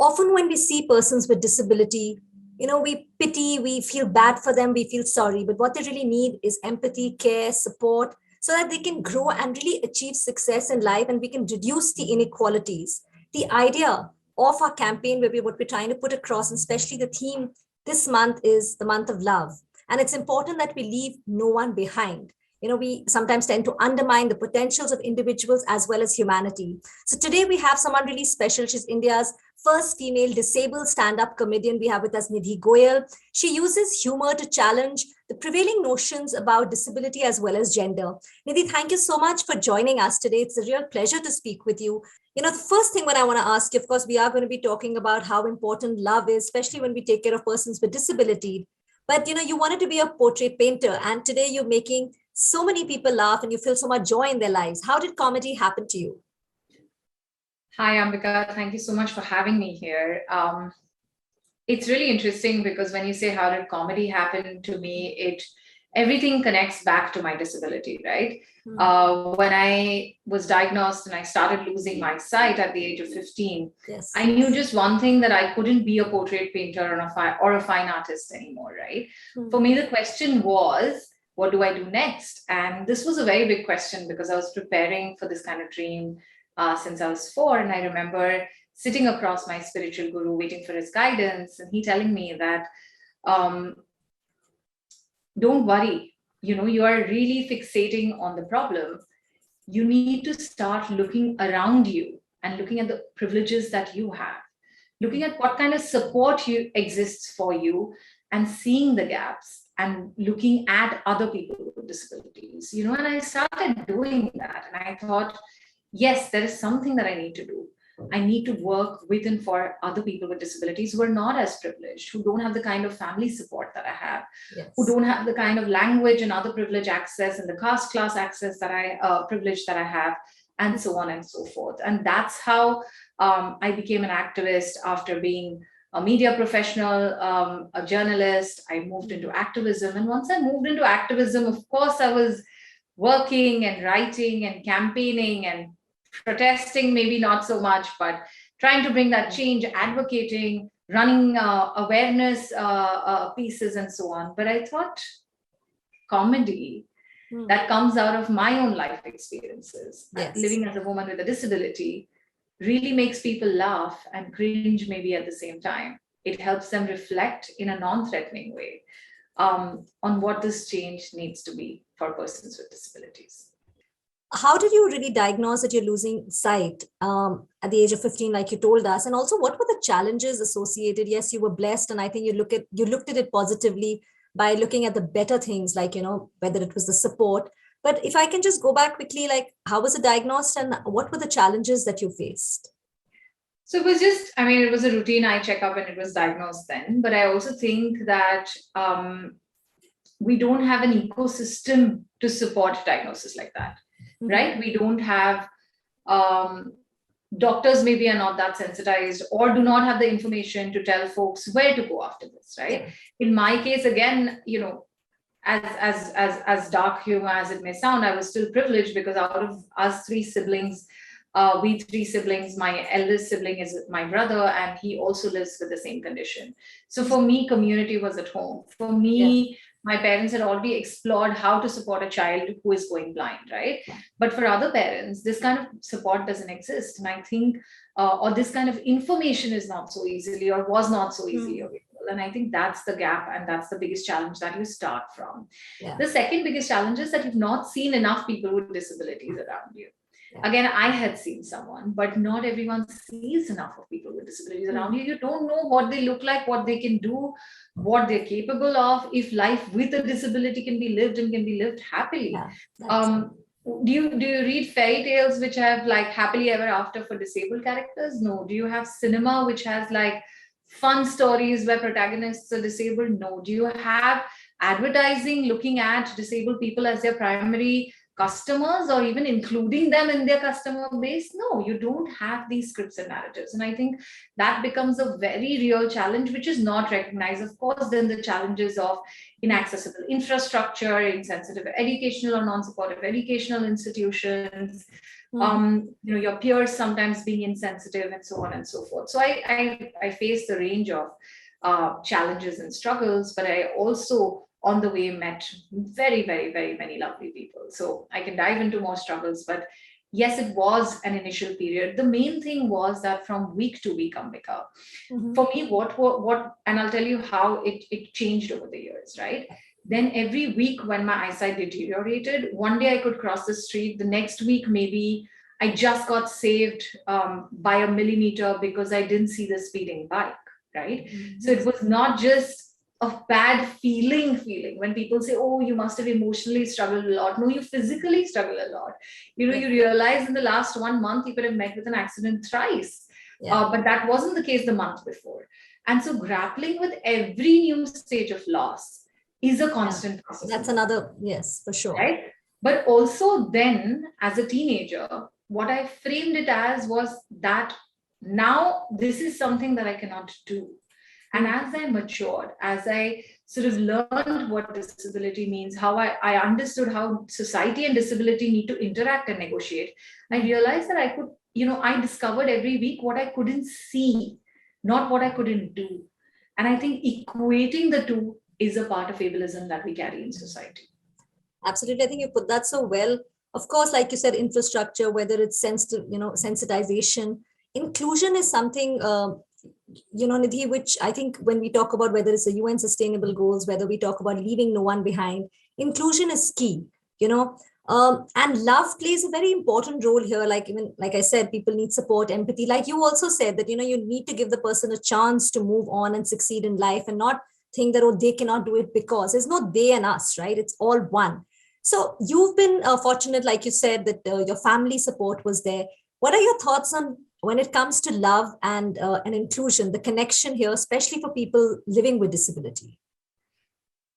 often when we see persons with disability, we pity, we feel bad for them, we feel sorry, but what they really need is empathy, care, support, so that they can grow and really achieve success in life, and we can reduce the inequalities. The idea of our campaign, what we're trying to put across, and especially the theme this month, is the month of love. And it's important that we leave no one behind. We sometimes tend to undermine the potentials of individuals as well as humanity. So today we have someone really special. She's India's first female disabled stand-up comedian. We have with us Nidhi Goyal. She uses humor to challenge the prevailing notions about disability as well as gender. Nidhi, thank you so much for joining us today. It's a real pleasure to speak with you. The first thing what I want to ask you, of course, we are going to be talking about how important love is, especially when we take care of persons with disability. But, you wanted to be a portrait painter, and today you're making so many people laugh and you feel so much joy in their lives. How did comedy happen to you? Hi, Ambika. Thank you so much for having me here. It's really interesting because when you say how did comedy happen to me, everything connects back to my disability, right? When I was diagnosed and I started losing my sight at the age of 15, yes, I knew just one thing, that I couldn't be a portrait painter or a fine artist anymore, right? For me, the question was, what do I do next? And this was a very big question because I was preparing for this kind of dream since I was 4. And I remember sitting across my spiritual guru, waiting for his guidance, and he telling me that, don't worry, you are really fixating on the problem. You need to start looking around you and looking at the privileges that you have, looking at what kind of support exists for you, and seeing the gaps and looking at other people with disabilities, and I started doing that. And I thought, yes, there is something that I need to do. I need to work with and for other people with disabilities who are not as privileged, who don't have the kind of family support that I have, yes, who don't have the kind of language and other privilege access and the caste class access that privilege that I have, and so on and so forth. And that's how I became an activist. After being a media professional, a journalist, I moved into activism. And once I moved into activism, of course, I was working and writing and campaigning and protesting, maybe not so much, but trying to bring that change, advocating, running awareness pieces and so on. But I thought comedy that comes out of my own life experiences, yes, living as a woman with a disability, really makes people laugh and cringe maybe at the same time. It helps them reflect in a non-threatening way on what this change needs to be for persons with disabilities. How did you really diagnose that you're losing sight at the age of 15, like you told us? And also, what were the challenges associated? Yes, you were blessed, and I think you looked at it positively by looking at the better things, like, whether it was the support. But if I can just go back quickly, like, how was it diagnosed and what were the challenges that you faced? So it was just, it was a routine eye checkup and it was diagnosed then. But I also think that we don't have an ecosystem to support diagnosis like that. Right? We don't have doctors maybe are not that sensitized or do not have the information to tell folks where to go after this, right? Yeah. In my case, again, as dark humor as it may sound, I was still privileged because out of us 3 siblings, my eldest sibling is my brother, and he also lives with the same condition. So for me, community was at home. For me, my parents had already explored how to support a child who is going blind, right? But for other parents, this kind of support doesn't exist. And I think, or this kind of information is not so easily or was not so easily available. And I think that's the gap, and that's the biggest challenge that you start from. Yeah. The second biggest challenge is that you've not seen enough people with disabilities around you. Yeah. Again, I had seen someone, but not everyone sees enough of people with disabilities around you. You don't know what they look like, what they can do, what they're capable of, if life with a disability can be lived and can be lived happily. Yeah, do you read fairy tales which have like happily ever after for disabled characters? No. Do you have cinema which has like fun stories where protagonists are disabled? No. Do you have advertising looking at disabled people as their primary customers or even including them in their customer base? No, you don't have these scripts and narratives. And I think that becomes a very real challenge, which is not recognized. Of course, then the challenges of inaccessible infrastructure, insensitive educational or non-supportive educational institutions, your peers sometimes being insensitive and so on and so forth. So I faced a range of challenges and struggles, but I also on the way met very, very, very many lovely people. So I can dive into more struggles, but yes, it was an initial period. The main thing was that from week to week, Ambika, for me, what, and I'll tell you how it changed over the years, right? Then every week when my eyesight deteriorated, one day I could cross the street, the next week maybe I just got saved by a millimeter because I didn't see the speeding bike, right? So it was not just a bad feeling when people say, oh, you must have emotionally struggled a lot. No, you physically struggle a lot. You realize in the last 1 month you could have met with an accident thrice. But that wasn't the case the month before. And so grappling with every new stage of loss is a constant process. That's another, yes, for sure. Right? But also then, as a teenager, what I framed it as was that now this is something that I cannot do. And as I matured, as I sort of learned what disability means, how I understood how society and disability need to interact and negotiate, I realized that I could, I discovered every week what I couldn't see, not what I couldn't do. And I think equating the two is a part of ableism that we carry in society. Absolutely. I think you put that so well. Of course, like you said, infrastructure, whether it's sensitization, inclusion is something, Nidhi, which I think when we talk about whether it's the UN sustainable goals, whether we talk about leaving no one behind, inclusion is key, and love plays a very important role here. Like I said, people need support, empathy. Like you also said that, you need to give the person a chance to move on and succeed in life and not think that, oh, they cannot do it because there's no they and us, right? It's all one. So you've been fortunate, like you said, that your family support was there. What are your thoughts on when it comes to love and inclusion, the connection here, especially for people living with disability?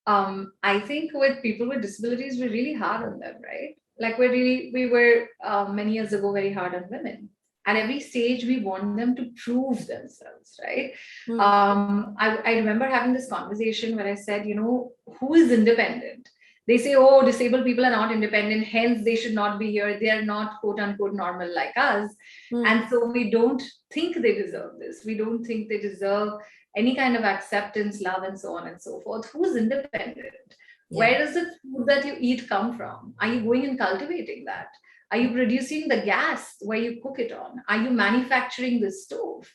I think with people with disabilities, we're really hard on them, right? Like we were many years ago very hard on women. At every stage, we want them to prove themselves, right? I remember having this conversation where I said, who is independent? They say, oh, disabled people are not independent, hence they should not be here. They are not quote unquote normal like us. And so we don't think they deserve this. We don't think they deserve any kind of acceptance, love, and so on and so forth. Who's independent? Where does the food that you eat come from? Are you going and cultivating that? Are you producing the gas where you cook it on? Are you manufacturing the stove?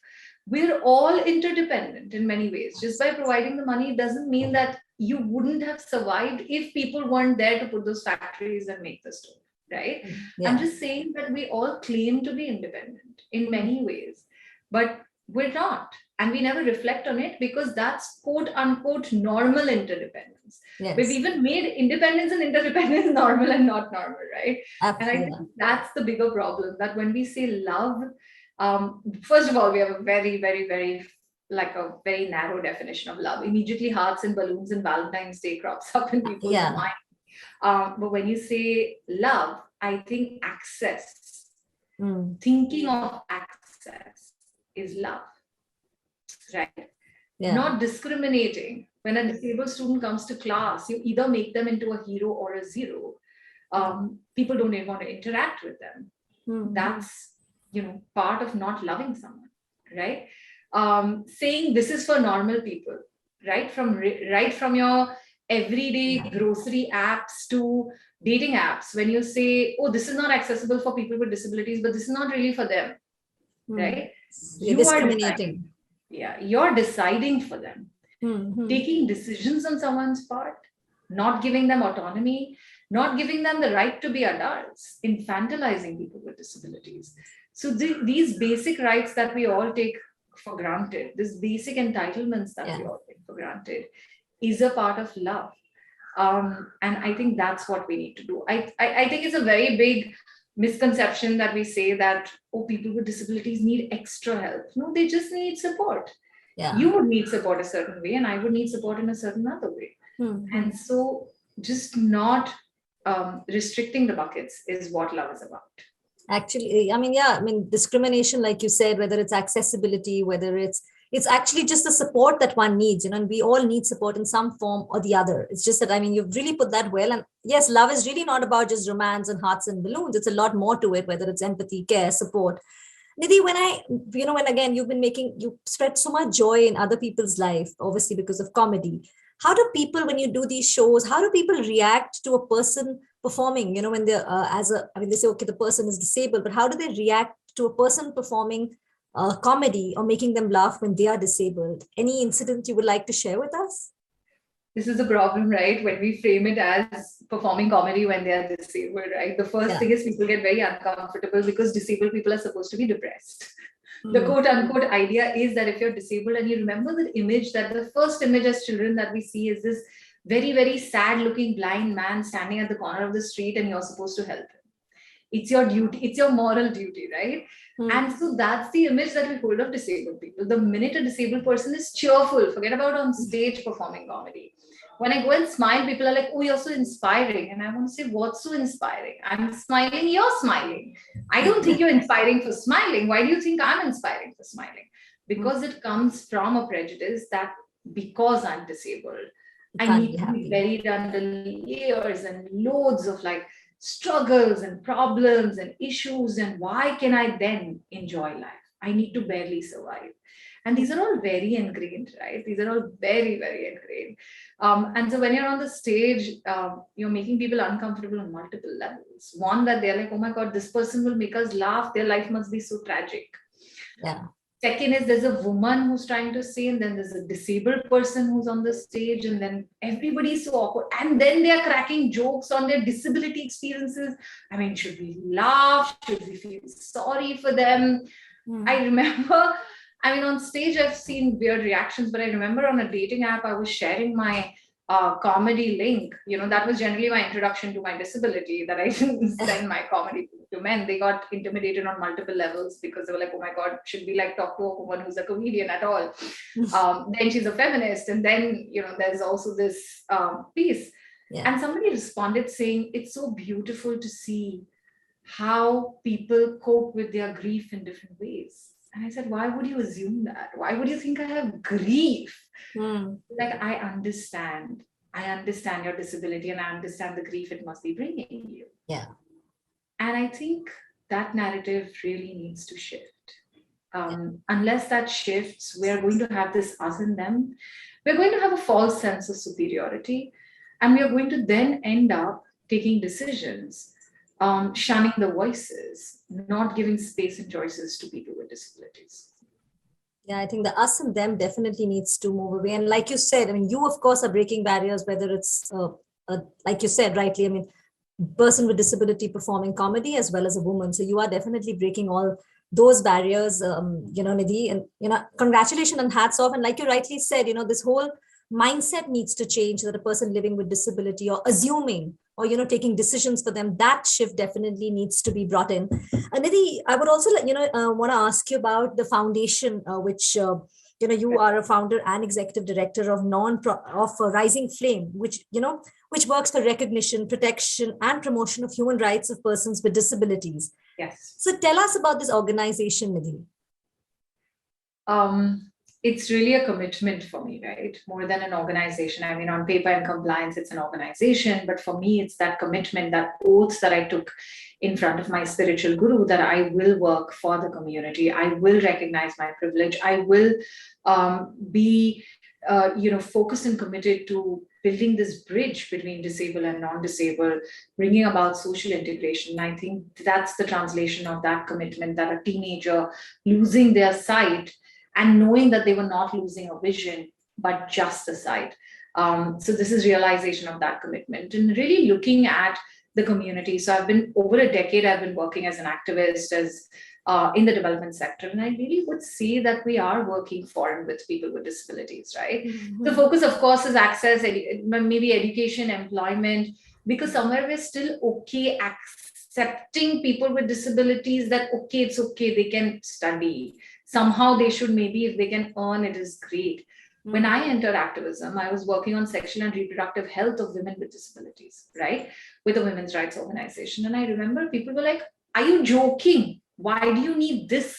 We're all interdependent in many ways. Just by providing the money doesn't mean that you wouldn't have survived if people weren't there to put those factories and make the stove, right? I'm just saying that we all claim to be independent in many ways, but we're not. And we never reflect on it because that's quote unquote normal interdependence. We've even made independence and interdependence normal and not normal, right? And I think that's the bigger problem, that when we say love, first of all, we have a very, very, very, like a very narrow definition of love. Immediately hearts and balloons and Valentine's Day crops up in people's mind. But when you say love, I think access, thinking of access is love. Right? Not discriminating. When a disabled student comes to class, you either make them into a hero or a zero. People don't even want to interact with them. That's, part of not loving someone, right? Saying this is for normal people, right? From your everyday grocery apps to dating apps. When you say, oh, this is not accessible for people with disabilities, but this is not really for them, right? You're discriminating. You're deciding for them, taking decisions on someone's part, not giving them autonomy, not giving them the right to be adults, infantilizing people with disabilities. So these basic rights that we all take for granted, these basic entitlements that we all take for granted, is a part of love. And I think that's what we need to do. I think it's a very big misconception that we say that, oh, people with disabilities need extra help. No, they just need support. You would need support a certain way and I would need support in a certain other way. And so just not restricting the buckets is what love is about. Actually, discrimination, like you said, whether it's accessibility, whether it's It's actually just the support that one needs, and we all need support in some form or the other. It's just that, I mean, you've really put that well. And yes, love is really not about just romance and hearts and balloons. It's a lot more to it, whether it's empathy, care, support. Nidhi, when again, you spread so much joy in other people's life, obviously because of comedy. How do people, when you do these shows, how do people react to a person performing, when they're I mean, they say, okay, the person is disabled, but how do they react to a person performing comedy or making them laugh when they are disabled? Any incident you would like to share with us? This is the problem, right? When we frame it as performing comedy when they are disabled, right? The first Yeah. thing is people get very uncomfortable because disabled people are supposed to be depressed. The Mm. quote unquote idea is that if you're disabled, and you remember the image, that the first image as children that we see is this very, very sad looking blind man standing at the corner of the street, and you're supposed to help him. It's your duty, it's your moral duty, right? Mm. And so that's the image that we hold of disabled people. The minute a disabled person is cheerful, forget about on stage performing comedy. When I go and smile, people are like, oh, you're so inspiring. And I want to say, what's so inspiring? I'm smiling, you're smiling. I don't think you're inspiring for smiling. Why do you think I'm inspiring for smiling? Mm. Because it comes from a prejudice that because I'm disabled, You I can't need be to be happy. buried under layers and loads of like struggles and problems and issues. And why can I then enjoy life? I need to barely survive. And these are all very ingrained, right? These are all very, very ingrained. And so when you're on the stage, you're making people uncomfortable on multiple levels. One, that they're like, oh my God, this person will make us laugh. Their life must be so tragic. Yeah. Second is there's a woman who's trying to say, and then there's a disabled person who's on the stage, and then everybody's so awkward. And then they're cracking jokes on their disability experiences. I mean, should we laugh? Should we feel sorry for them? I Mm. remember, I mean, on stage, I've seen weird reactions, but I remember on a dating app, I was sharing my comedy link. That was generally my introduction to my disability, that I didn't send my comedy to men. They got intimidated on multiple levels because they were like, oh my God, should we like talk to a woman who's a comedian at all? Then she's a feminist. And then, there's also this piece. Yeah. And somebody responded saying, it's so beautiful to see how people cope with their grief in different ways. And I said, why would you assume that? Why would you think I have grief? Mm. Like, I understand. I understand your disability, and I understand the grief it must be bringing you. Yeah. And I think that narrative really needs to shift. Unless that shifts, we're going to have this us and them. We're going to have a false sense of superiority. And we are going to then end up taking decisions, shunning the voices, not giving space and choices to people with disabilities. Yeah, I think the us and them definitely needs to move away. And like you said, I mean, you of course are breaking barriers, whether it's like you said rightly, I mean, person with disability performing comedy as well as a woman. So you are definitely breaking all those barriers, Nidhi, and congratulations and hats off. And like you rightly said, this whole mindset needs to change, that a person living with disability or assuming or taking decisions for them, that shift definitely needs to be brought in. Nidhi, I would also want to ask you about the foundation, which you are a founder and executive director of Rising Flame, which works for recognition, protection, and promotion of human rights of persons with disabilities. Yes. So tell us about this organization, Nidhi. It's really a commitment for me, right? More than an organization. I mean, on paper and compliance, it's an organization, but for me, it's that commitment, that oath that I took in front of my spiritual guru, that I will work for the community. I will recognize my privilege. I will be, focused and committed to building this bridge between disabled and non-disabled, bringing about social integration. I think that's the translation of that commitment, that a teenager losing their sight and knowing that they were not losing a vision, but just a sight. So this is realization of that commitment and really looking at the community. So I've been over a decade, I've been working as an activist, as in the development sector. And I really would say that we are working for and with people with disabilities, right? Mm-hmm. The focus, of course, is access, maybe education, employment, because somewhere we're still okay accepting people with disabilities, that, okay, it's okay, they can study. Somehow they should, maybe if they can earn, it is great. When I entered activism, I was working on sexual and reproductive health of women with disabilities, right? With a women's rights organization. And I remember people were like, are you joking? Why do you need this?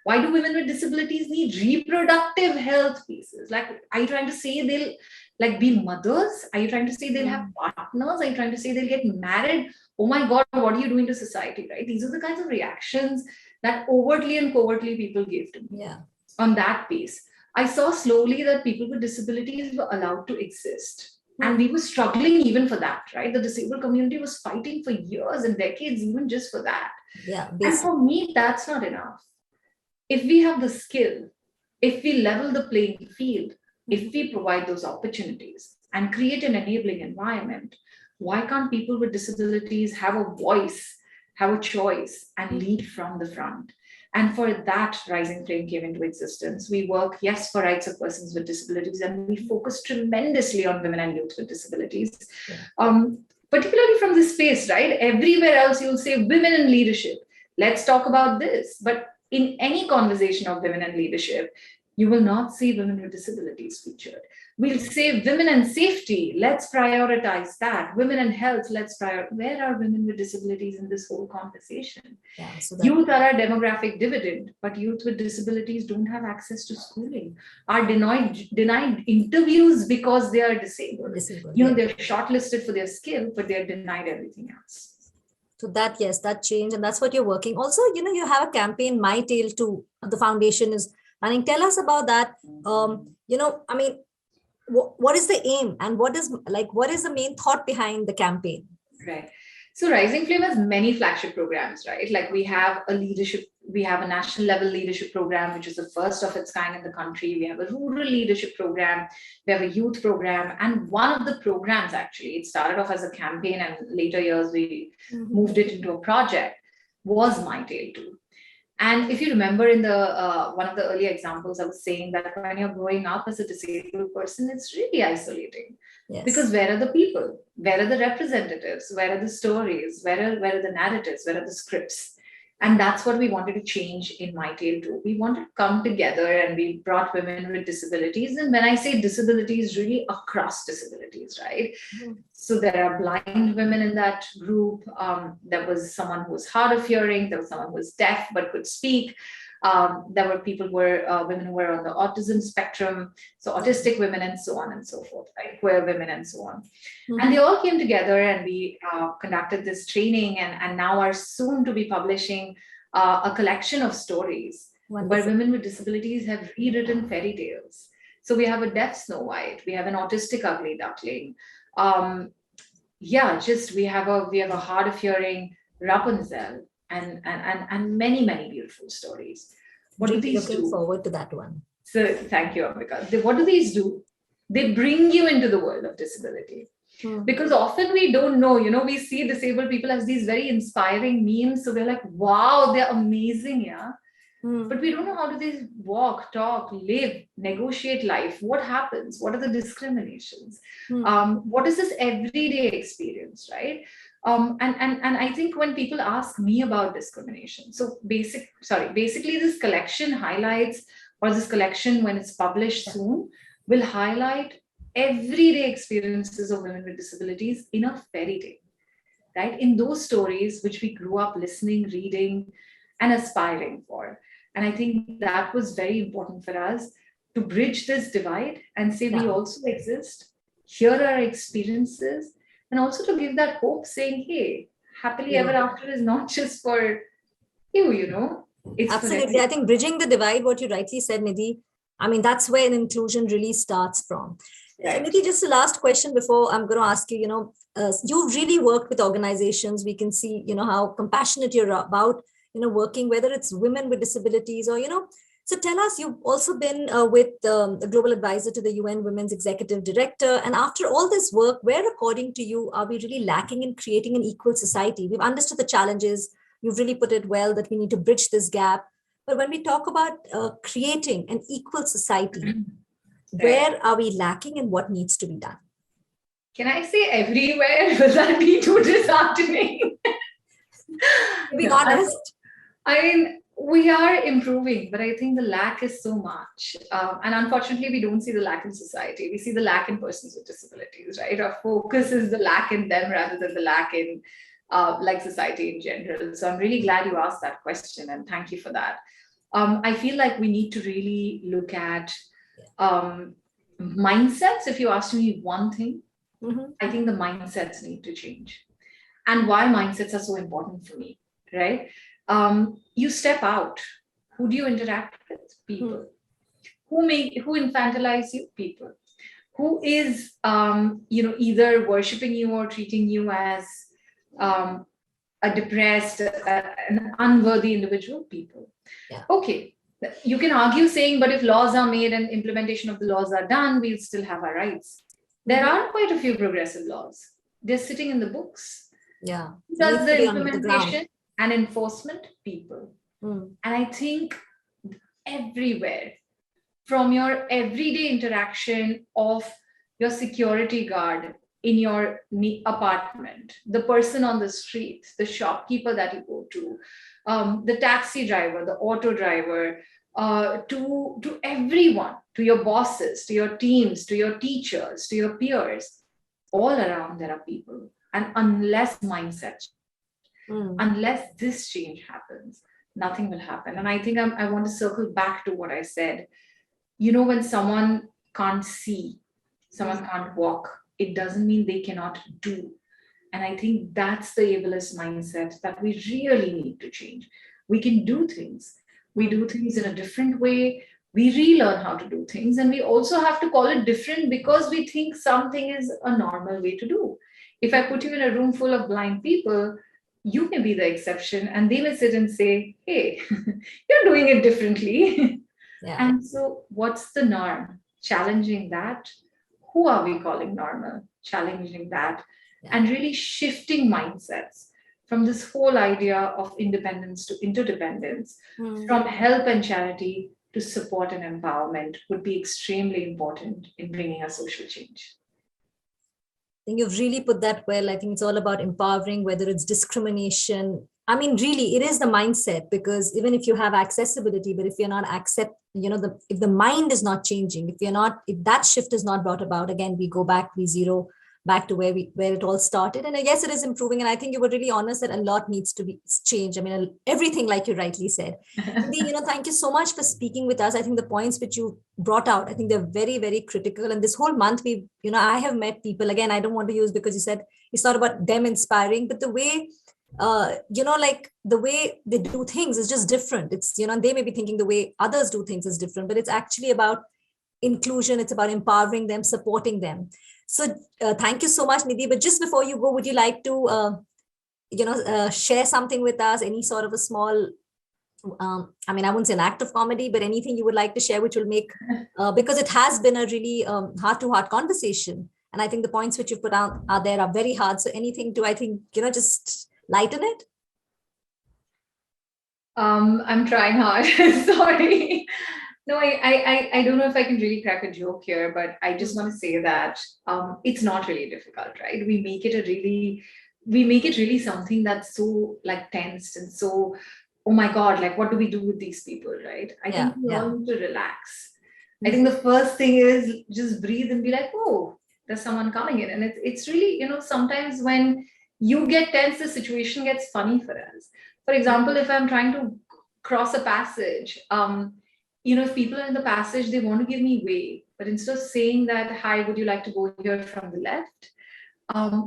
Why do women with disabilities need reproductive health pieces? Like, are you trying to say they'll like be mothers? Are you trying to say they'll have partners? Are you trying to say they'll get married? Oh my God, what are you doing to society, right? These are the kinds of reactions that overtly and covertly people give to me. Yeah. On that piece, I saw slowly that people with disabilities were allowed to exist. And we were struggling even for that, right? The disabled community was fighting for years and decades, even just for that. Yeah. And for me, that's not enough. If we have the skill, if we level the playing field, if we provide those opportunities and create an enabling environment, why can't people with disabilities have a voice, have a choice, and lead from the front? And for that, Rising Flame came into existence. We work, yes, for rights of persons with disabilities, and we focus tremendously on women and youth with disabilities. Particularly from this space, right? Everywhere else, you'll say women in leadership. Let's talk about this. But in any conversation of women and leadership, you will not see women with disabilities featured. We'll say women and safety, let's prioritize that. Women and health, let's prioritize. Where are women with disabilities in this whole conversation? Yeah, so youth are our demographic dividend, but youth with disabilities don't have access to schooling, are denied interviews because they are disabled. They're shortlisted for their skill, but they're denied everything else. So that, yes, that change, and that's what you're working. Also, you have a campaign, My Tale Too, the foundation is running. Tell us about that. What is the aim and what is the main thought behind the campaign? Right. So Rising Flame has many flagship programs, right? Like we have a national level leadership program, which is the first of its kind in the country. We have a rural leadership program. We have a youth program. And one of the programs, actually, it started off as a campaign and later years, we moved it into a project, was My Tale Too. And if you remember in the one of the earlier examples, I was saying that when you're growing up as a disabled person, it's really isolating. Yes. Because where are the people? Where are the representatives? Where are the stories? Where are the narratives? Where are the scripts? And that's what we wanted to change in My Tale Too. We wanted to come together and we brought women with disabilities. And when I say disabilities, really across disabilities, right? Mm-hmm. So there are blind women in that group. There was someone who was hard of hearing. There was someone who was deaf but could speak. There were women who were on the autism spectrum, so autistic women and so on and so forth, right? Queer women and so on. Mm-hmm. And they all came together and we conducted this training and now are soon to be publishing a collection of stories. Wonderful. Where women with disabilities have rewritten fairy tales. So we have a deaf Snow White, we have an autistic ugly duckling. We have a hard of hearing Rapunzel. And many, many beautiful stories. What do these do? Looking forward to that one. So thank you, Ambika. What do these do? They bring you into the world of disability. Because often we don't know, we see disabled people as these very inspiring memes. So we're like, wow, they're amazing, yeah. But we don't know how do they walk, talk, live, negotiate life. What happens? What are the discriminations? What is this everyday experience, right? And I think when people ask me about discrimination, so basically this collection highlights, or this collection when it's published soon, will highlight everyday experiences of women with disabilities in a fairy tale, right? In those stories which we grew up listening, reading, and aspiring for. And I think that was very important for us to bridge this divide and say we also exist, here are our experiences, and also to give that hope saying, hey, happily ever after is not just for you, it's absolutely. I think bridging the divide, what you rightly said, Nidhi, that's where an inclusion really starts from. Right. Nidhi, just the last question before I'm going to ask you, you've really worked with organizations. We can see, how compassionate you're about, working, whether it's women with disabilities or, so tell us, you've also been with the Global Advisor to the UN Women's Executive Director. And after all this work, where, according to you, are we really lacking in creating an equal society? We've understood the challenges. You've really put it well that we need to bridge this gap. But when we talk about creating an equal society, where are we lacking and what needs to be done? Can I say everywhere? Will that be too disheartening? To be honest. We are improving, but I think the lack is so much. And unfortunately, we don't see the lack in society. We see the lack in persons with disabilities, right? Our focus is the lack in them rather than the lack in society in general. So I'm really glad you asked that question and thank you for that. I feel like we need to really look at mindsets. If you ask me one thing, I think the mindsets need to change. And why mindsets are so important for me, right? You step out. Who do you interact with? People. Who infantilize you? People. Who is either worshiping you or treating you as um, a depressed, an unworthy individual? People. Yeah. Okay, you can argue saying, but if laws are made and implementation of the laws are done, we'll still have our rights. There are quite a few progressive laws. They're sitting in the books. Yeah. Does the implementation and enforcement? People. And I think everywhere, from your everyday interaction of your security guard in your apartment, the person on the street, the shopkeeper that you go to, the taxi driver, the auto driver, to everyone, to your bosses, to your teams, to your teachers, to your peers, all around there are people. And unless mindset, unless this change happens, nothing will happen. And I think I want to circle back to what I said. When someone can't see, someone can't walk, it doesn't mean they cannot do. And I think that's the ableist mindset that we really need to change. We can do things. We do things in a different way. We relearn how to do things. And we also have to call it different because we think something is a normal way to do. If I put you in a room full of blind people, you may be the exception and they may sit and say, hey, you're doing it differently. Yeah. And so what's the norm? Challenging that. Who are we calling normal? Challenging that. Yeah. And really shifting mindsets from this whole idea of independence to interdependence, from help and charity to support and empowerment would be extremely important in bringing a social change. I think you've really put that well. I think it's all about empowering, whether it's discrimination. I mean, really, it is the mindset, because even if you have accessibility, but if you're not if the mind is not changing, if that shift is not brought about, again, we zero back to where it all started. And I guess it is improving. And I think you were really honest that a lot needs to be changed. I mean, everything, like you rightly said. Nidhi, thank you so much for speaking with us. I think the points which you brought out, I think they're very, very critical. And this whole month, I have met people, again, I don't want to use, because you said it's not about them inspiring, but the way, like the way they do things is just different. It's, they may be thinking the way others do things is different, but it's actually about inclusion. It's about empowering them, supporting them. So thank you so much, Nidhi. But just before you go, would you like to, share something with us? Any sort of a small, I wouldn't say an act of comedy, but anything you would like to share, which will make, because it has been a really heart-to-heart conversation. And I think the points which you've put out there are very hard. So anything to, I think, just lighten it? I'm trying hard. Sorry. No, I don't know if I can really crack a joke here, but I just want to say that it's not really difficult, right? We make it really something that's so like tensed and so, oh my God, like what do we do with these people, right? I think we all need to relax. I think the first thing is just breathe and be like, oh, there's someone coming in. And it's really, sometimes when you get tense, the situation gets funny for us. For example, if I'm trying to cross a passage, if people are in the passage, they want to give me way, but instead of saying that, hi, would you like to go here from the left?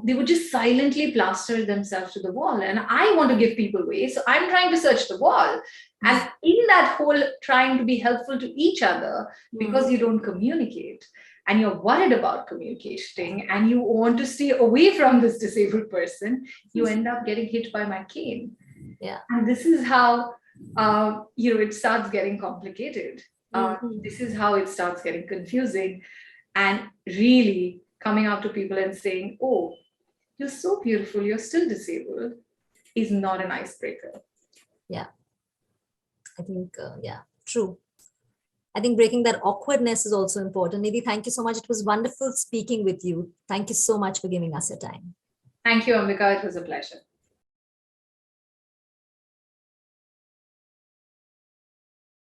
They would just silently plaster themselves to the wall. And I want to give people way. So I'm trying to search the wall. And in that whole trying to be helpful to each other, because you don't communicate and you're worried about communicating and you want to stay away from this disabled person, you end up getting hit by my cane. Yeah. And this is how it starts getting complicated. This is how it starts getting confusing, and really coming out to people and saying, oh, you're so beautiful, you're still disabled, is not an icebreaker. Yeah. I think, true. I think breaking that awkwardness is also important. Nidhi, thank you so much. It was wonderful speaking with you. Thank you so much for giving us your time. Thank you, Ambika. It was a pleasure.